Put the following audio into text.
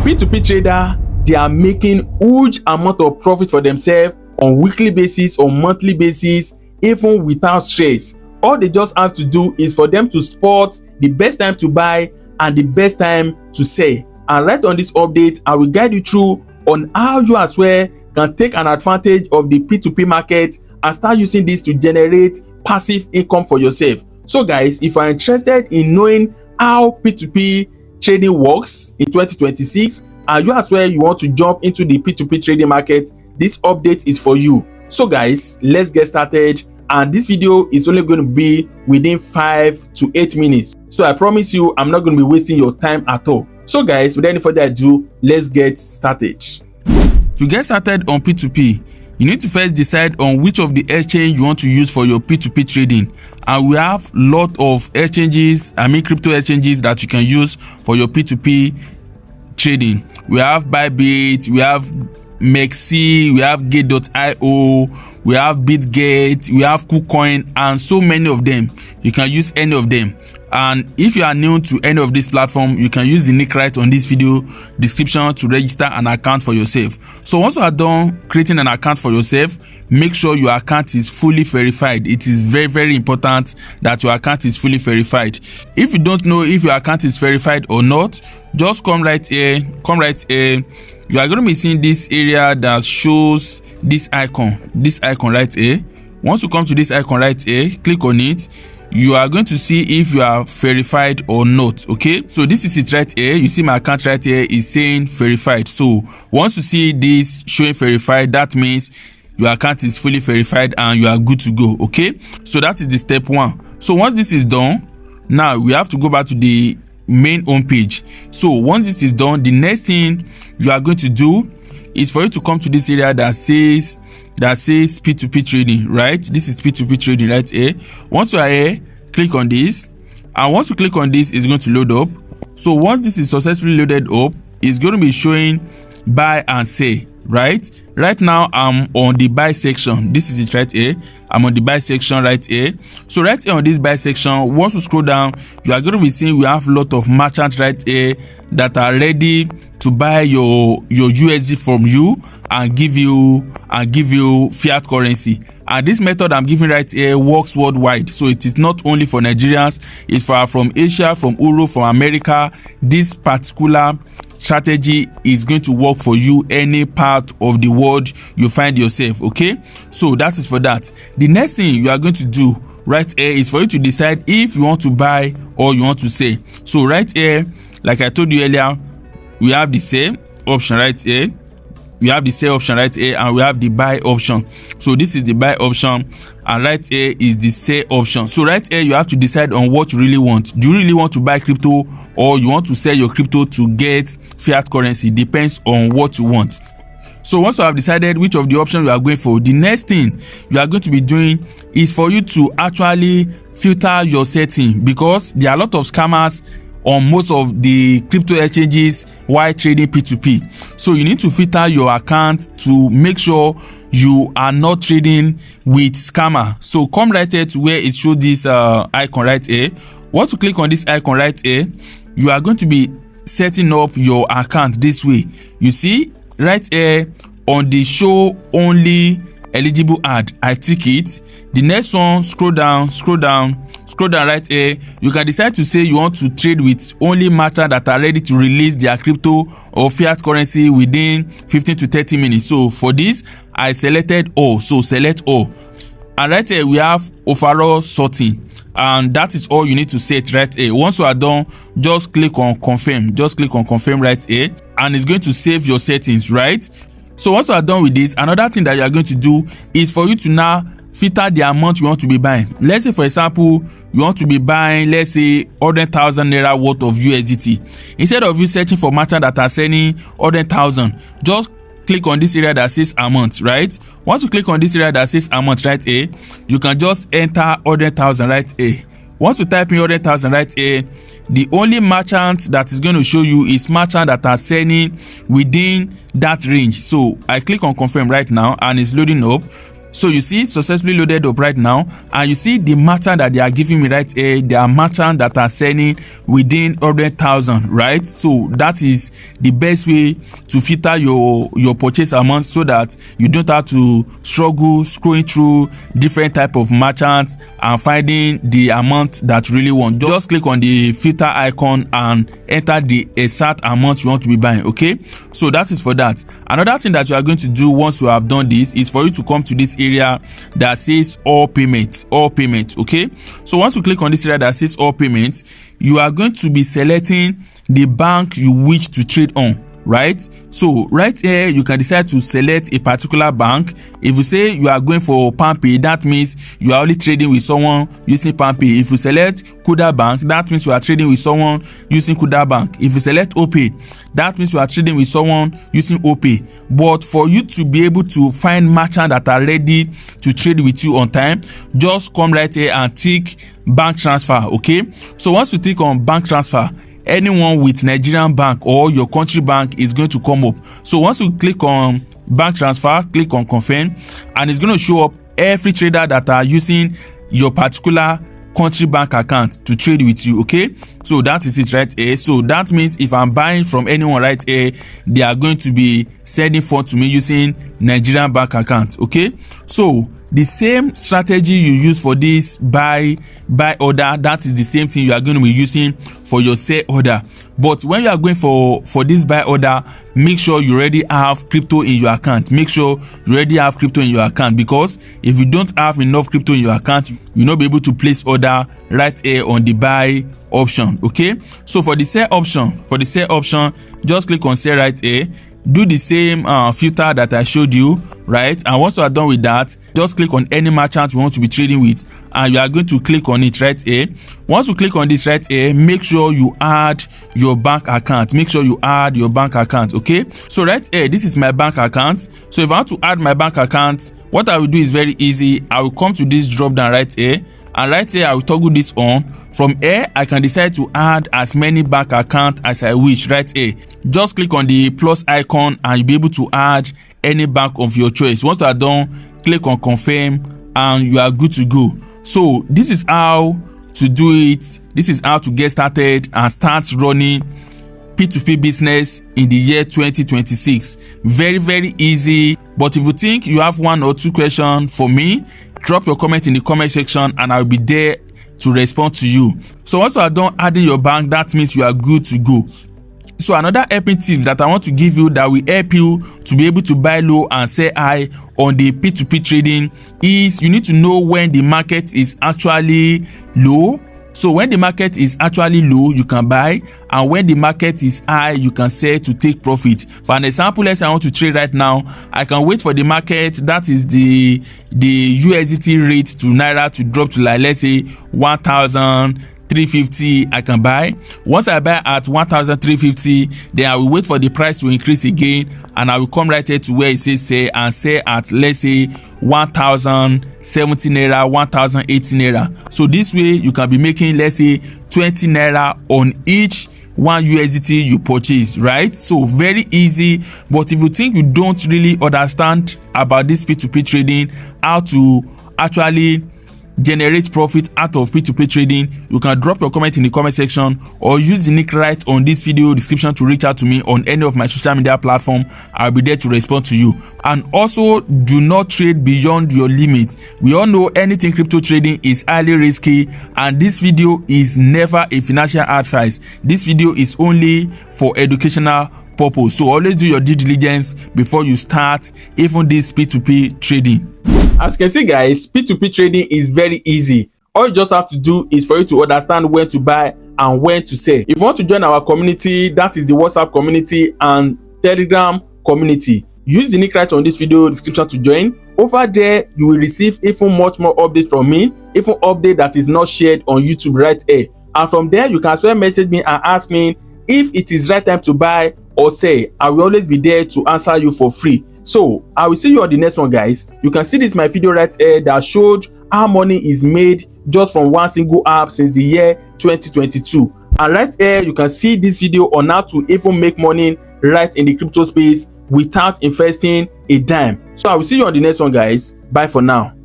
P2P trader, they are making huge amount of profit for themselves on weekly basis, on monthly basis, even without stress. All they just have to do is for them to spot the best time to buy and the best time to sell. And right on this update, I will guide you through on how you as well can take an advantage of the P2P market and start using this to generate passive income for yourself. So guys, if you are interested in knowing how P2P trading works in 2026 and you as well you want to jump into the P2P trading market, this update is for you. So guys, let's get started, and this video is only going to be within 5 to 8 minutes. So I promise you I'm not going to be wasting your time at all. So guys, without any further ado, let's get started. To get started on P2P, you need to first decide on which of the exchange you want to use for your P2P trading. And we have a lot of exchanges, crypto exchanges that you can use for your P2P trading. We have Bybit, we have Mexi, we have Gate.io, we have BitGate, we have KuCoin, and so many of them. You can use any of them. And if you are new to any of this platform, you can use the link right on this video description to register an account for yourself. So once you are done creating an account for yourself, make sure your account is fully verified. It is very, very important that your account is fully verified. If you don't know if your account is verified or not, just come right here. You are going to be seeing this area that shows this icon right here. Once you come to this icon right here, click on it. You are going to see if you are verified or not. Okay, so this is it right here. You see my account right here is saying verified. So once you see this showing verified, that means your account is fully verified and you are good to go. Okay, so that is the step one. So once this is done, now we have to go back to the main home page. So once this is done, the next thing you are going to do is for you to come to this area that says P2P trading, right? This is P2P trading right here. Once you are here, click on this, and once you click on this, it's going to load up. So once this is successfully loaded up, it's going to be showing buy and sell. Right now I'm on the buy section. This is it right here. I'm on the buy section right here. So right here on this buy section, once you scroll down, you are going to be seeing we have a lot of merchants right here that are ready to buy your USD from you and give you fiat currency. And this method I'm giving right here works worldwide. So it is not only for Nigerians, it's from Asia, from Europe, from America. This particular strategy is going to work for you any part of the world you find yourself. Okay, so that is for that. The next thing you are going to do right here is for you to decide if you want to buy or you want to sell. So right here, like I told you earlier, we have the sell option right here, we have the sell option right here, and we have the buy option. So this is the buy option, and right here is the sell option. So right here you have to decide on what you really want. Do you really want to buy crypto or you want to sell your crypto to get fiat currency? Depends on what you want. So once you have decided which of the options you are going for, the next thing you are going to be doing is for you to actually filter your setting, because there are a lot of scammers on most of the crypto exchanges while trading P2P. So you need to filter your account to make sure you are not trading with scammer. So come right here to where it shows this icon right here. Once you click on this icon right here, you are going to be setting up your account this way. You see right here on the show only eligible ad, I tick it. The next one, scroll down right here. You can decide to say you want to trade with only merchants that are ready to release their crypto or fiat currency within 15 to 30 minutes. So for this, I selected all. So select all. And right here we have overall sorting, and that is all you need to set right here. Once you are done, just click on confirm. Just click on confirm right here, and it's going to save your settings, right? So once you are done with this, another thing that you are going to do is for you to now filter the amount you want to be buying. Let's say for example you want to be buying, let's say 100,000 naira worth of USDT. Instead of you searching for merchants that are selling 100,000, just click on this area that says amount, right? Once you click on this area that says amount right here, you can just enter 100,000 right here. Once you type in 100,000 right here, the only merchant that is going to show you is merchant that are selling within that range. So I click on confirm right now, and it's loading up. So you see, successfully loaded up right now, and you see the merchant that they are giving me right here. They are merchants that are selling within 100,000, right? So that is the best way to filter your purchase amount, so that you don't have to struggle scrolling through different type of merchants and finding the amount that you really want. Just click on the filter icon and enter the exact amount you want to be buying. Okay, so that is for that. Another thing that you are going to do once you have done this is for you to come to this area that says all payments. Okay, so once you click on this area that says all payments, you are going to be selecting the bank you wish to trade on, right? So right here you can decide to select a particular bank. If you say you are going for PalmPay, that means you are only trading with someone using PalmPay. If you select Kuda Bank, that means you are trading with someone using Kuda Bank. If you select OPay, that means you are trading with someone using OPay. But for you to be able to find merchants that are ready to trade with you on time, just come right here and tick bank transfer. Okay, so once you click on bank transfer, anyone with Nigerian bank or your country bank is going to come up. So once you click on bank transfer, click on confirm, and it's going to show up every trader that are using your particular country bank account to trade with you. Okay, so that is it right here. So that means if I'm buying from anyone right here, they are going to be sending funds to me using Nigerian bank account. Okay, so the same strategy you use for this buy order, that is the same thing you are going to be using for your sell order. But when you are going for this buy order, make sure you already have crypto in your account. Make sure you already have crypto in your account, because if you don't have enough crypto in your account, you'll not be able to place order right here on the buy option. Okay, so for the sell option, just click on sell right here. Do the same filter that I showed you, right? And once you are done with that, just click on any merchant you want to be trading with, and you are going to click on it right here. Once you click on this right here, make sure you add your bank account. Okay, so right here, this is my bank account. So if I want to add my bank account, what I will do is very easy. I will come to this drop down right here, and right here I will toggle this on. From here, I can decide to add as many bank accounts as I wish right here. Just click on the plus icon and you'll be able to add any bank of your choice. Once you are done, click on confirm and you are good to go. So this is how to do it. This is how to get started and start running P2P business in the year 2026. Very, very easy. But if you think you have one or two questions for me, drop your comment in the comment section and I'll be there to respond to you. So once you are done adding your bank, that means you are good to go. So another helping tip that I want to give you that will help you to be able to buy low and sell high on the P2P trading is you need to know when the market is actually low. So when the market is actually low, you can buy, and when the market is high, you can sell to take profit. For an example, let's say I want to trade right now. I can wait for the market, that is the USDT rate to Naira to drop to, like, let's say 1,350. I can buy. Once I buy at 1,350, then I will wait for the price to increase again, and I will come right here to where it says sell and sell at, let's say, 1,070 Naira, 1,080 Naira. So this way you can be making, let's say, 20 Naira on each one USDT you purchase, right? So very easy. But if you think you don't really understand about this P2P trading, how to actually generate profit out of P2P trading, you can drop your comment in the comment section or use the link right on this video description to reach out to me on any of my social media platform. I'll be there to respond to you. And also, do not trade beyond your limits. We all know anything crypto trading is highly risky, and this video is never a financial advice. This video is only for educational purpose. So always do your due diligence before you start even this P2P trading. As you can see, guys, P2P trading is very easy. All you just have to do is for you to understand when to buy and when to sell. If you want to join our community, that is the WhatsApp community and Telegram community, use the link right on this video description to join. Over there, you will receive even much more updates from me, even update that is not shared on YouTube right here. And from there, you can as well message me and ask me if it is right time to buy or sell. I will always be there to answer you for free. So I will see you on the next one, guys. You can see this my video right here that showed how money is made just from one single app since the year 2022. And right here you can see this video on how to even make money right in the crypto space without investing a dime. So I will see you on the next one, guys. Bye for now.